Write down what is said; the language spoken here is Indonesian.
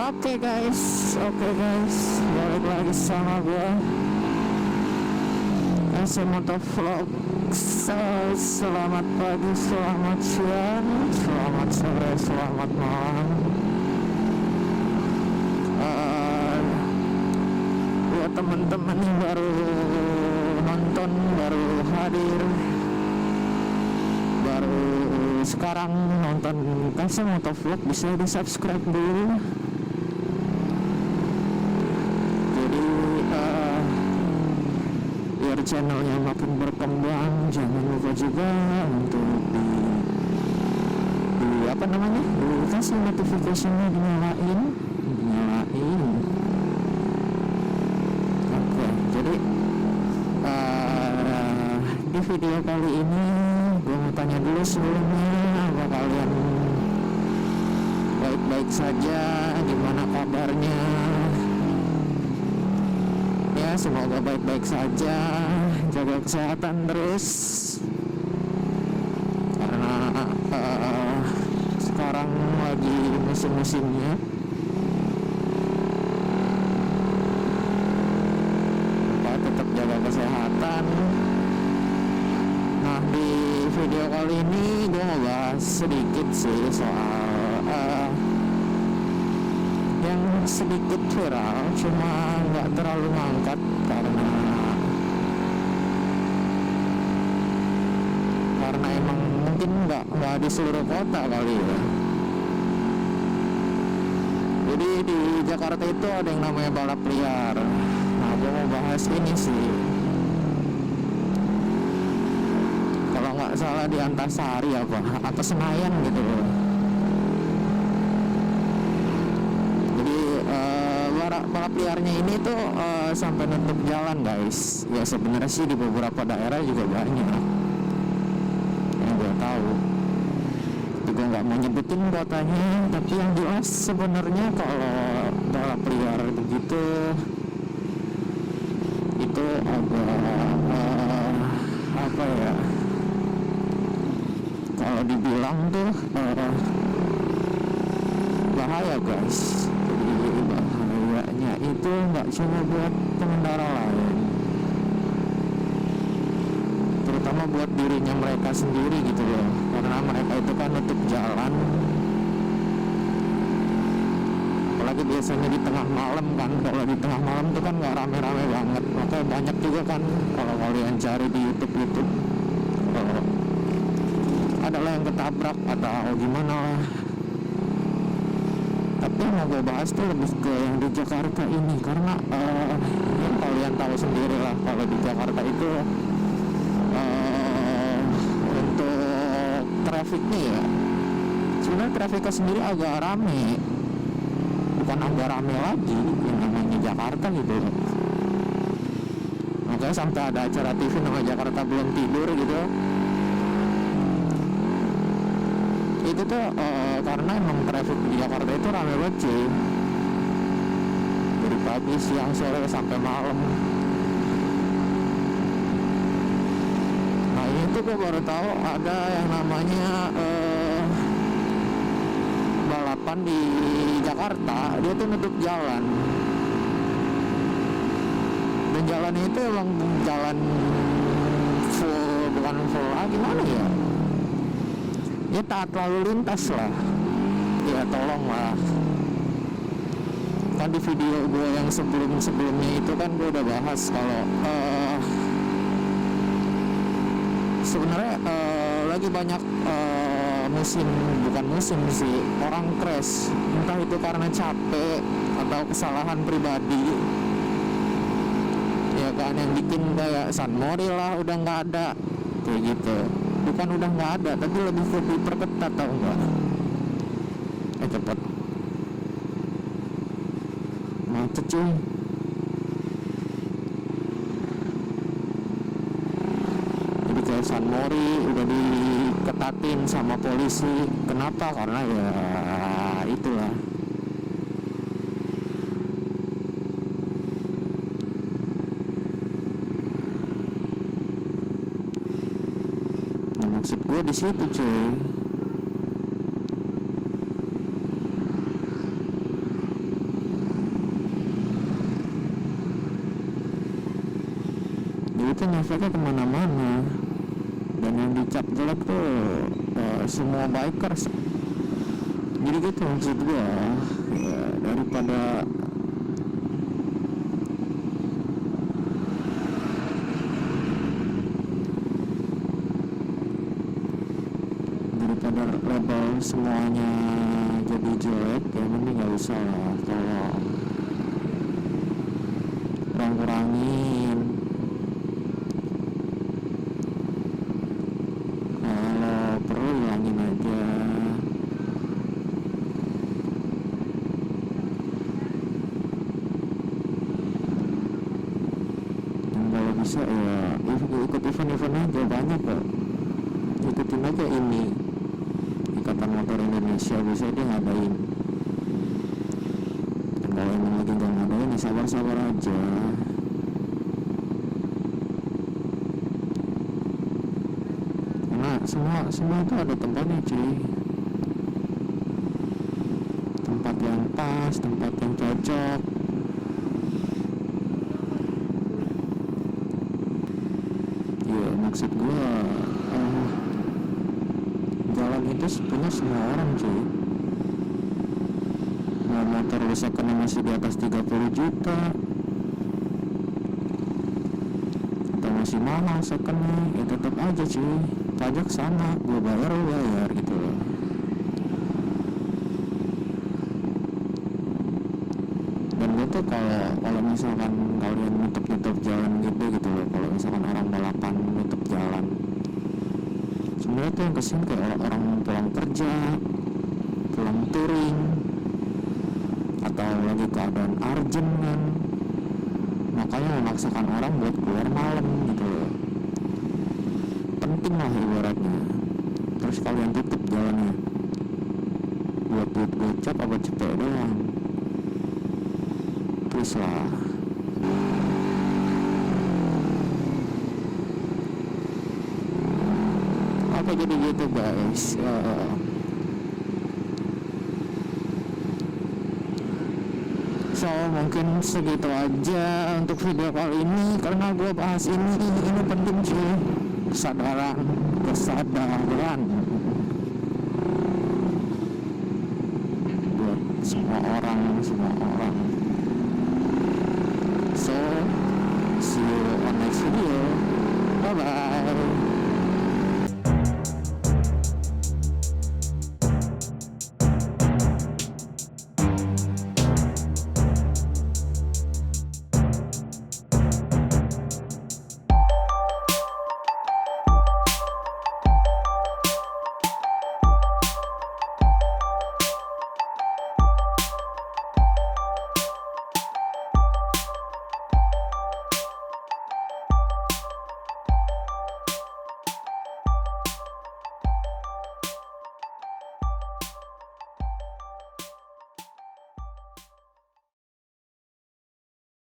Oke guys, balik lagi sama gue KZMotovlog. Selamat pagi, selamat siang, selamat sore, selamat malam. Buat temen-temen yang baru nonton, baru hadir, baru sekarang nonton KZMotovlog, bisa di subscribe dulu. Jadi biar channelnya makin berkembang, jangan lupa juga untuk dikasih notifikasinya, dinyalain. Oke, jadi di video kali ini gue mau tanya dulu sebelumnya, apa kalian baik-baik saja, gimana kabarnya? Ya, semoga baik-baik saja, jaga kesehatan terus, karena sekarang lagi musim-musimnya. Tetap jaga kesehatan. Nah, di video kali ini gue mau bahas sedikit sih soal yang sedikit viral, cuma nggak terlalu ngangkat karena emang mungkin nggak di seluruh kota kali ya. Jadi di Jakarta itu ada yang namanya Balap Liar. Nah, gue mau bahas ini sih. Kalau nggak salah di Antasari atau Senayan gitu loh. Jadi balap liarnya ini tuh sampai nutup jalan guys. Ya sebenarnya sih di beberapa daerah juga banyak yang gue tahu. Gue nggak mau nyebutin kotanya, tapi yang jelas sebenarnya kalau balap liar begitu itu agak kalau dibilang tuh bahaya guys. Jadi bahayanya itu nggak cuma buat pengendara lain, terutama buat dirinya mereka sendiri gitu loh, karena mereka itu kan nutup jalan, apalagi biasanya di tengah malam kan. Kalau di tengah malam tuh kan nggak rame-rame banget, makanya banyak juga kan kalau kalian cari di YouTube adalah yang ketabrak atau gimana lah. Tapi yang mau gue bahas tuh lebih ke yang di Jakarta ini, karena yang kalian tahu sendiri lah kalau di Jakarta itu untuk trafiknya ya, sebenarnya trafiknya sendiri agak rame, bukan agak rame lagi, yang namanya Jakarta gitu. Makanya sampai ada acara TV nama Jakarta Belum Tidur gitu. Itu tuh karena emang traffic di Jakarta itu rame banget cuy, dari pagi, siang, sore sampai malam. Nah ini tuh gue baru tahu ada yang namanya balapan di Jakarta, dia tuh nutup jalan. Dan jalannya itu emang jalan full, bukan full lah, gimana ya, ya taat lalu lintas lah. Ya tolong lah. Kan di video gue yang sebelumnya itu kan gue udah bahas kalau sebenarnya lagi banyak bukan musim sih, orang crash, entah itu karena capek atau kesalahan pribadi ya kan, yang bikin kayak San Mori lah udah nggak ada kayak gitu. Bukan udah nggak ada, tapi lebih diperketat, tau nggak? Cepet macet cuy. Jadi kayak San Mori udah diketatin sama polisi. Kenapa? Karena ya itulah. Maksud gue di situ cuy. itu ngefeknya kemana-mana, dan yang dicap jelek tuh semua bikers. Jadi gitu maksud gue, ya, daripada label semuanya jadi jelek, ya mending gak usah lah. Tolong kurangin, kalau perlu hilangin aja. Dan kalau bisa ya ikut event-event aja, banyak kok. Ikutin aja ini Ikatan Motor Indonesia, bisa dia ngadain. Dan kalau emang lagi gak ngadain ya sabar-sabar aja. Karena semua itu ada tempatnya cuy. Tempat yang pas, tempat yang cocok. Ya maksud gue, jalan itu punya semua orang cuy. Mau motor rusakannya masih di atas 30 juta atau masih mahal secondnya, ya tetap aja cuy, pajak sama, gue bayar lo bayar gitu loh. Dan gue tuh kalau misalkan kalian nutup jalan gitu loh, kalau misalkan orang balapan nutup jalan, sebenarnya tuh yang kesini kayak orang pulang kerja, pulang touring, atau lagi keadaan urgent kan, makanya memaksakan orang buat keluar malam gitu loh. Penting lah ibaratnya. Terus kalian tutup jalannya buat duit gocap apa cepet doang, please lah. Apa jadi gitu guys. So mungkin segitu aja untuk video kali ini, karena gue bahas ini penting sih. Kesadaran buat semua orang. So see you on next video. Bye bye.